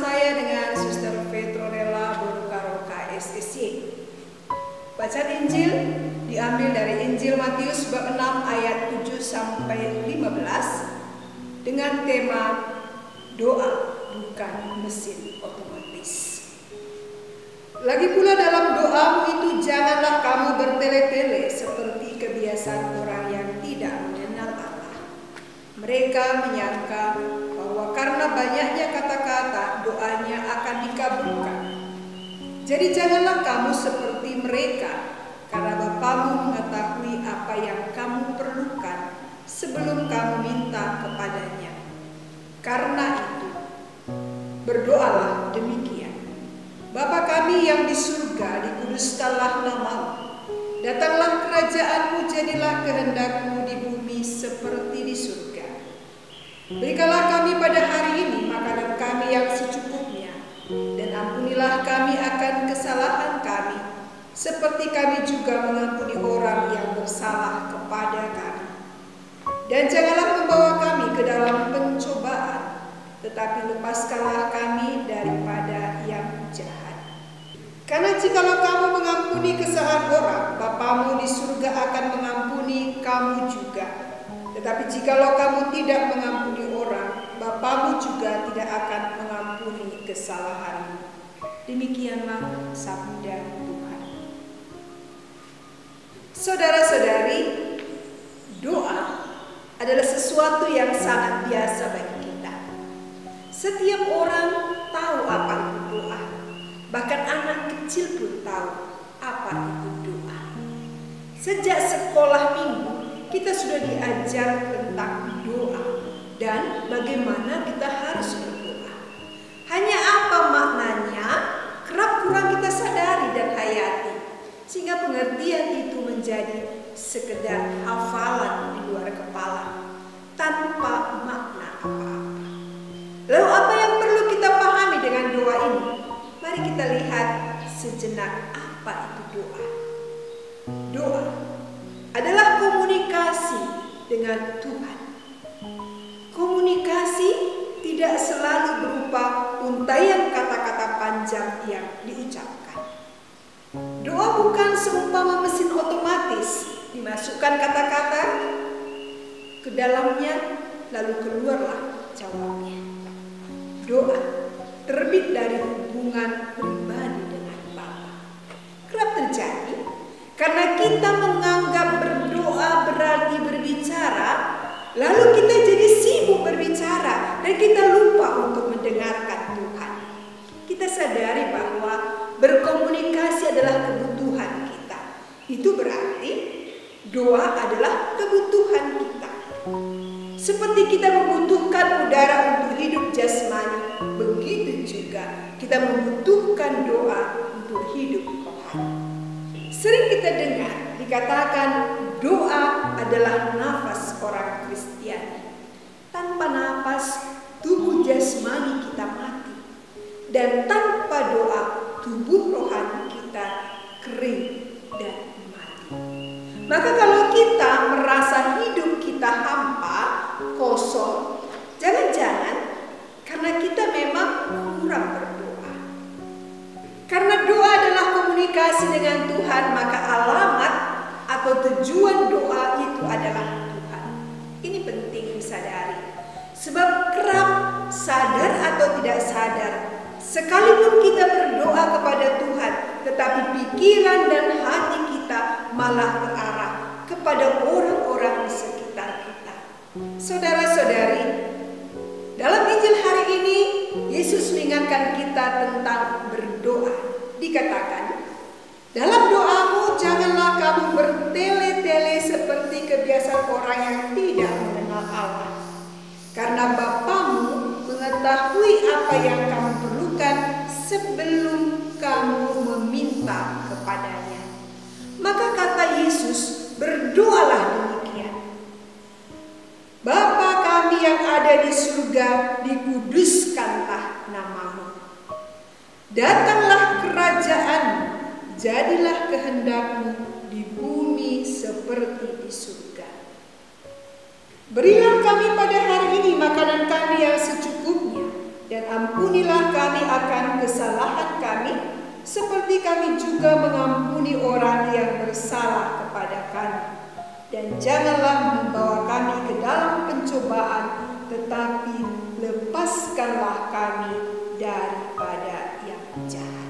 saya dengan Suster Petronella Borukaro KSSY. Bacaan Injil diambil dari Injil Matius bab 6 ayat 7 sampai 15 dengan tema doa bukan mesin otomatis. Lagi pula dalam doamu itu janganlah kamu bertele-tele seperti kebiasaan orang yang tidak mengenal Allah. Mereka menyangka bahwa karena banyaknya kata-kata doanya akan dikabulkan. Jadi janganlah kamu seperti mereka, karena Bapamu mengetahui apa yang kamu perlukan sebelum kamu minta kepadanya. Karena itu, berdoalah demikian. Bapa kami yang di surga, dikuduskanlah namamu. Datanglah kerajaanmu, jadilah kehendakmu di bumi seperti di surga. Berikanlah kami pada hari ini makanan kami yang secukupnya, dan ampunilah kami akan kesalahan kami, seperti kami juga mengampuni orang yang bersalah kepada kami. Dan janganlah membawa kami ke dalam pencobaan, tetapi lepaskanlah kami daripada yang jahat. Karena jikalau kamu mengampuni kesalahan orang, Bapamu di surga akan mengampuni kamu juga. Tetapi jikalau kamu tidak mengampuni orang, Bapamu juga tidak akan mengampuni kesalahanmu. Demikianlah sabda Tuhan. Saudara-saudari, doa adalah sesuatu yang sangat biasa bagi kita. Setiap orang tahu apa itu doa. Bahkan anak kecil pun tahu apa itu doa. Sejak sekolah minggu, kita sudah diajar tentang doa dan bagaimana kita harus berdoa. Hanya apa maknanya kerap kurang kita sadari dan hayati, sehingga pengertian itu menjadi sekedar hafalan di luar kepala tanpa makna apa-apa. Lalu apa yang perlu kita pahami dengan doa ini? Mari kita lihat sejenak apa itu doa. Doa adalah komunikasi dengan Tuhan. Komunikasi tidak selalu berupa untaian kata-kata panjang yang diucapkan. Doa bukan seumpama mesin otomatis, dimasukkan kata-kata ke dalamnya lalu keluarlah jawabnya. Doa terbit dari hubungan pribadi dengan Bapa. Kerap terjadi karena kita menganggap berdoa berarti berbicara, lalu kita jadi sibuk berbicara dan kita lupa untuk mendengarkan Tuhan. Kita sadari bahwa berkomunikasi adalah kebutuhan kita. Itu berarti doa adalah kebutuhan kita. Seperti kita membutuhkan udara untuk hidup jasmani, begitu juga kita membutuhkan doa untuk hidup rohani. Sering kita dengar dikatakan doa adalah nafas orang Kristiani. Tanpa nafas, tubuh jasmani kita mati. Dan tanpa doa, tubuh rohani kita kering dan mati. Maka kalau kita merasa hidup kita hampa, kosong, jangan-jangan karena kita memang kurang berdoa. Karena doa adalah komunikasi dengan Tuhan, maka alamat atau tujuan doa itu adalah Tuhan. Ini penting disadari. Sebab kerap sadar atau tidak sadar, sekalipun kita berdoa kepada Tuhan, tetapi pikiran dan hati kita malah berarah kepada orang-orang di sekitar kita. Saudara-saudari, dalam Injil hari ini, Yesus mengingatkan kita tentang berdoa. Dikatakan, dalam doamu janganlah kamu bertele-tele seperti kebiasaan orang yang tidak mengenal Allah. Karena Bapamu mengetahui apa yang kamu perlukan sebelum kamu meminta kepadanya. Maka kata Yesus, berdoalah demikian. Bapa kami yang ada di surga, dikuduskanlah namamu. Datanglah kerajaanmu, jadilah kehendakmu di bumi seperti di surga. Berilah kami pada hari ini makanan kami yang secukupnya, dan ampunilah kami akan kesalahan kami, seperti kami juga mengampuni orang yang bersalah kepada kami. Dan janganlah membawa kami ke dalam pencobaan, tetapi lepaskanlah kami daripada yang jahat.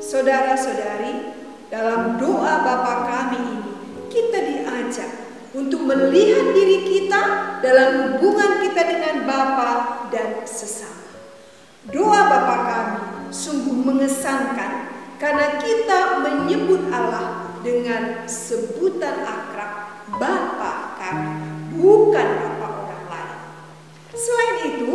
Saudara-saudari, dalam doa Bapa kami ini, kita diajak untuk melihat diri kita dalam hubungan kita dengan Bapa dan sesama. Doa Bapa kami sungguh mengesankan karena kita menyebut Allah dengan sebutan akrab Bapa kami, bukan Bapa orang lain. Selain itu,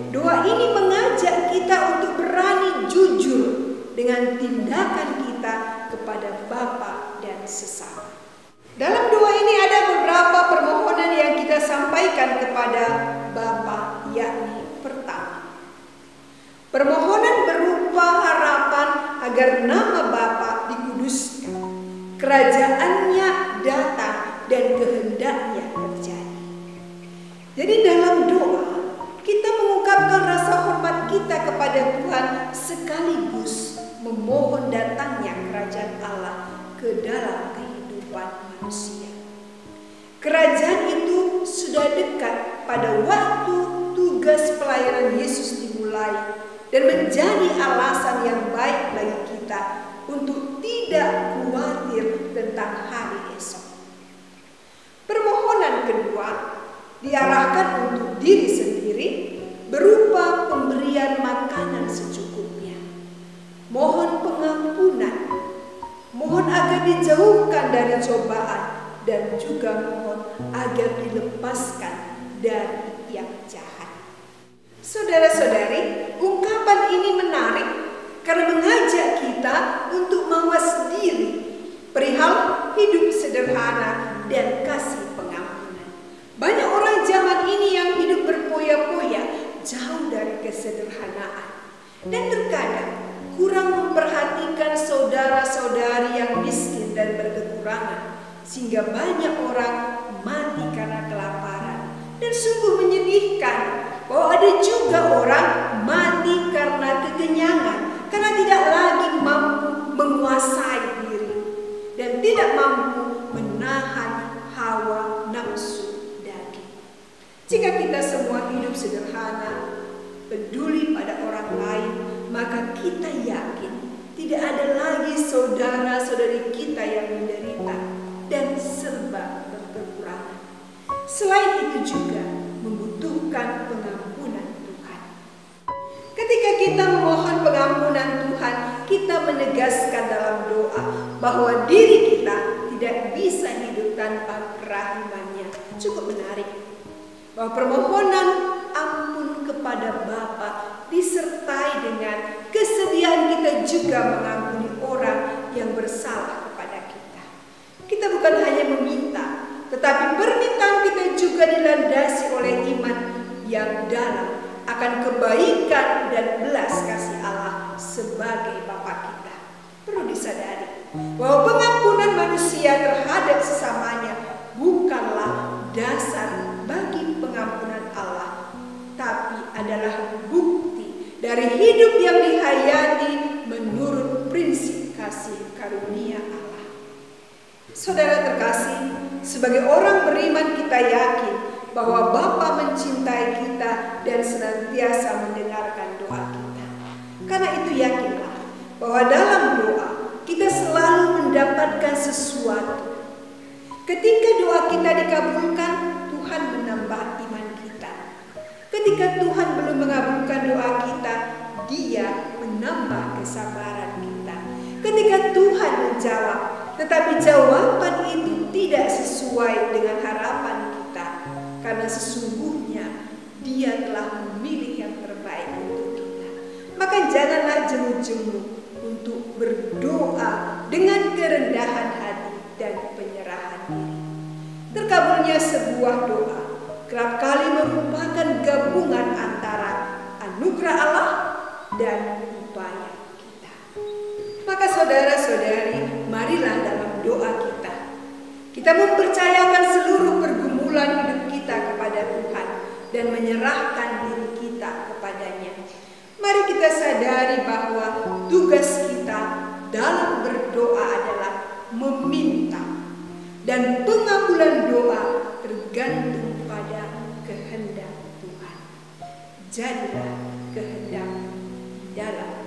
doa ini mengajak kita untuk berani jujur dengan tindakan kita kepada Bapa dan sesama. Dalam doa ini ada beberapa permohonan yang kita sampaikan kepada Bapa, yakni pertama, permohonan berupa harapan agar nama Bapa dikuduskan, kerajaannya datang dan kehendaknya terjadi. Jadi dalam doa kita mengungkapkan rasa hormat kita kepada Tuhan sekaligus memohon datangnya kerajaan Allah ke dalam kehidupan manusia. Kerajaan itu sudah dekat pada waktu tugas pelayanan Yesus dimulai dan menjadi alasan yang baik bagi kita untuk tidak khawatir tentang hari esok. Permohonan kedua diarahkan untuk diri sendiri berupa pemberian makanan secukupnya. Mohon pengampunan, mohon agar dijauhkan dari cobaan, dan juga mohon agar dilepaskan dari yang jahat. Saudara-saudari, ungkapan ini menarik karena mengajak kita untuk mawas diri perihal hidup sederhana dan kasih pengampunan. Banyak orang zaman ini yang hidup berpoya-poya, jauh dari kesederhanaan, dan terkadang kurang memperhatikan saudara-saudari yang miskin dan berkekurangan, sehingga banyak orang mati karena kelaparan. Dan sungguh menyedihkan bahwa ada juga orang mati karena kekenyangan, karena tidak lagi mampu menguasai diri dan tidak mampu menahan hawa nafsu daging. Jika kita semua hidup sederhana, peduli pada orang lain, maka kita yakin tidak ada lagi saudara-saudari kita yang menderita dan serba berkekurangan. Selain itu juga membutuhkan pengampunan Tuhan. Ketika kita memohon pengampunan Tuhan, kita menegaskan dalam doa bahwa diri kita tidak bisa hidup tanpa kerahimannya. Cukup menarik bahwa permohonan ampun kepada Bapa disertai dengan kesediaan kita juga mengampuni orang yang bersalah kepada kita. Kita bukan hanya meminta, tetapi permintaan kita juga dilandasi oleh iman yang dalam akan kebaikan dan belas kasih Allah sebagai Bapa kita. Perlu disadari bahwa pengampunan manusia terhadap sesamanya bukanlah dasar bagi pengampunan Allah, tapi adalah bukti dari hidup yang dihayati menurut prinsip kasih karunia Allah. Saudara terkasih, sebagai orang beriman kita yakin bahwa Bapa mencintai kita dan senantiasa mendengarkan doa kita. Karena itu yakinlah bahwa dalam doa kita selalu mendapatkan sesuatu. Ketika doa kita dikabulkan, Tuhan menambah iman kita. Ketika Tuhan belum mengabulkan doa kita, Dia menambah kesabaran kita. Ketika Tuhan menjawab, tetapi jawaban itu tidak sesuai dengan harapan kita, karena sesungguhnya Dia telah memilih yang terbaik untuk kita. Maka janganlah jemu-jemu untuk berdoa dengan kerendahan hati dan penyerahan diri. Terkabulnya sebuah doa kerap kali merupakan gabungan antara anugerah Allah dan upaya kita. Maka saudara-saudari, marilah dalam doa kita mempercayakan seluruh pergumulan hidup kita kepada Tuhan dan menyerahkan diri kita kepada kita sadari bahwa tugas kita dalam berdoa adalah meminta, dan pengabulan doa tergantung pada kehendak Tuhan. Jadilah kehendak dalam